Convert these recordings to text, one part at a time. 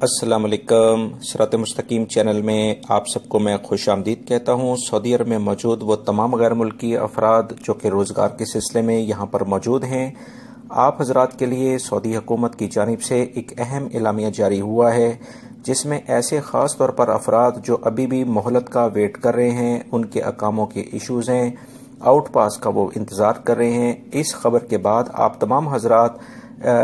अस्सलाम वालेकुम। सिरात मुस्तकीम चैनल में आप सबको मैं खुश आमदीद कहता हूँ। सऊदी अरब में मौजूद वो तमाम गैर मुल्की अफराद जो कि रोज़गार के सिलसिले में यहाँ पर मौजूद हैं, आप हजरात के लिए सऊदी हुकूमत की जानिब से एक अहम एलामिया जारी हुआ है, जिसमें ऐसे ख़ास तौर पर अफराद जो अभी भी मोहलत का वेट कर रहे हैं, उनके अकामों के इशूज़ हैं, आउट पास का वो इंतज़ार कर रहे हैं। इस खबर के बाद आप तमाम हजरात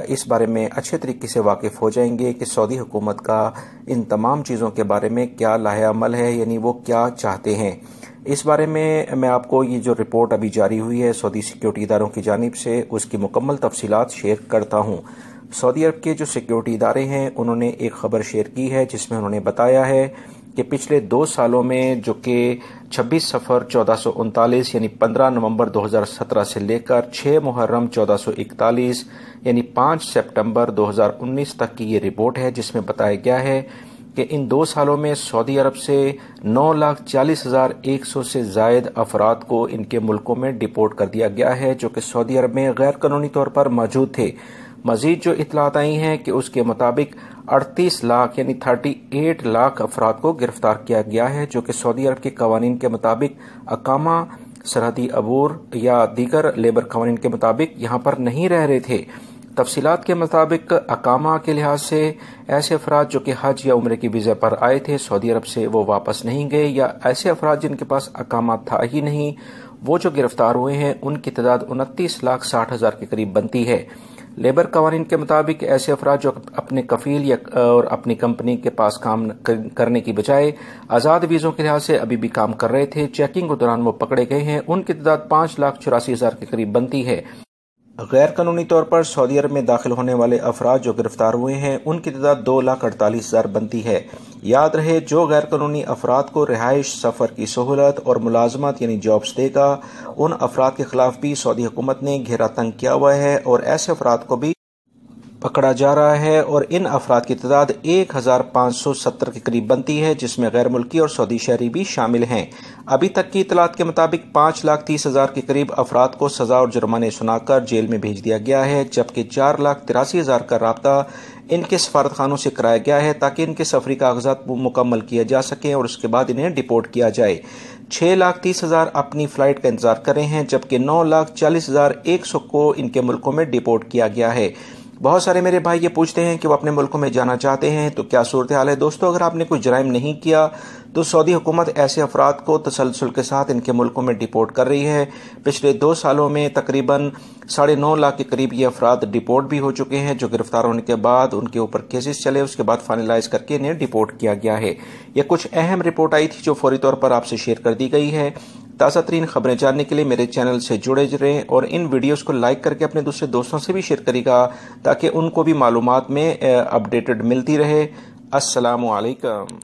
इस बारे में अच्छे तरीके से वाकिफ़ हो जाएंगे कि सऊदी हुकूमत का इन तमाम चीज़ों के बारे में क्या लाहे-अमल है, यानी वो क्या चाहते हैं। इस बारे में मैं आपको ये जो रिपोर्ट अभी जारी हुई है सऊदी सिक्योरिटी इदारों की जानिब से, उसकी मुकम्मल तफसीलात शेयर करता हूँ। सऊदी अरब के जो सिक्योरिटी इदारे हैं उन्होंने एक खबर शेयर की है, जिसमें उन्होंने बताया है कि पिछले 2 सालों में, जो कि 26 सफ़र 1439 यानी 15 नवंबर 2017 से लेकर 6 मुहर्रम 1441 यानी 5 सितंबर 2019 तक की ये रिपोर्ट है, जिसमें बताया गया है कि इन 2 सालों में सऊदी अरब से 9,40,100 से जायद अफराद को इनके मुल्कों में डिपोर्ट कर दिया गया है, जो कि सऊदी अरब में गैर कानूनी तौर पर मौजूद थे। मजीद जो इतलात आई हैं कि उसके मुताबिक 38 लाख यानी 38 लाख अफराद को गिरफ्तार किया गया है, जो कि सऊदी अरब के कवानीन के मुताबिक अकामा, सरहदी अबूर या दीगर लेबर कवानीन के मुताबिक यहाँ पर नहीं रह रहे थे। तफसीलात के मुताबिक अकामा के लिहाज से ऐसे अफराद जो कि हज या उम्रे की वीज़ा पर आए थे सऊदी अरब से, वो वापस नहीं गए, या ऐसे अफराद जिनके पास अकामा था ही नहीं, वो जो गिरफ्तार हुए हैं उनकी तादाद 29,60,000 के करीब बनती है। लेबर कवानीन के मुताबिक ऐसे अफराद जो अपने कफील या और अपनी कंपनी के पास काम करने की बजाय आज़ाद वीज़ों के लिहाज से अभी भी काम कर रहे थे, चेकिंग के दौरान वो पकड़े गए हैं, उनकी तादाद 5,84,000 के करीब बनती है। गैर कानूनी तौर पर सऊदी अरब में दाखिल होने वाले अफराद जो गिरफ्तार हुए हैं उनकी तादाद 2,48,000 बनती है। याद रहे, जो गैर कानूनी अफराद को रिहाइश, सफ़र की सहूलत और मुलाजमत यानी जॉब्स देगा, उन अफराद के खिलाफ भी सऊदी हुकूमत ने घेरा तंग किया हुआ है और ऐसे अफराद को भी पकड़ा जा रहा है, और इन अफराद की तादाद 1,570 के करीब बनती है, जिसमें गैर मुल्की और सऊदी शहरी भी शामिल हैं। अभी तक की इतलात के मुताबिक 5,30,000 के करीब अफराद को सजा और जुर्माने सुनाकर जेल में भेज दिया गया है, जबकि 4,83,000 का राब्ता इनके सफारत खानों से कराया गया है ताकि इनके सफरी कागजात मुकम्मल किए जा सकें और उसके बाद इन्हें डिपोर्ट किया जाए। 6,30,000 अपनी फ्लाइट का इंतजार कर रहे हैं, जबकि 9,40,100 को इनके मुल्कों में डिपोर्ट किया गया है। बहुत सारे मेरे भाई ये पूछते हैं कि वो अपने मुल्कों में जाना चाहते हैं, तो क्या सूरत हाल है। दोस्तों, अगर आपने कोई जराइम नहीं किया तो सऊदी हुकूमत ऐसे अफराद को तसलसल के साथ इनके मुल्कों में डिपोर्ट कर रही है। पिछले 2 सालों में तकरीबन 9.5 लाख के करीब ये अफराद डिपोर्ट भी हो चुके हैं, जो गिरफ्तार होने के बाद उनके ऊपर केसेस चले, उसके बाद फाइनलाइज करके इन्हें डिपोर्ट किया गया है। ये कुछ अहम रिपोर्ट आई थी जो फौरी तौर पर आपसे शेयर कर दी गई है। ताज़ा तरीन खबरें जानने के लिए मेरे चैनल से जुड़े रहें और इन वीडियोस को लाइक करके अपने दूसरे दोस्तों से भी शेयर करेगा, ताकि उनको भी मालूमात में अपडेटेड मिलती रहे। अस्सलामु अलैकुम।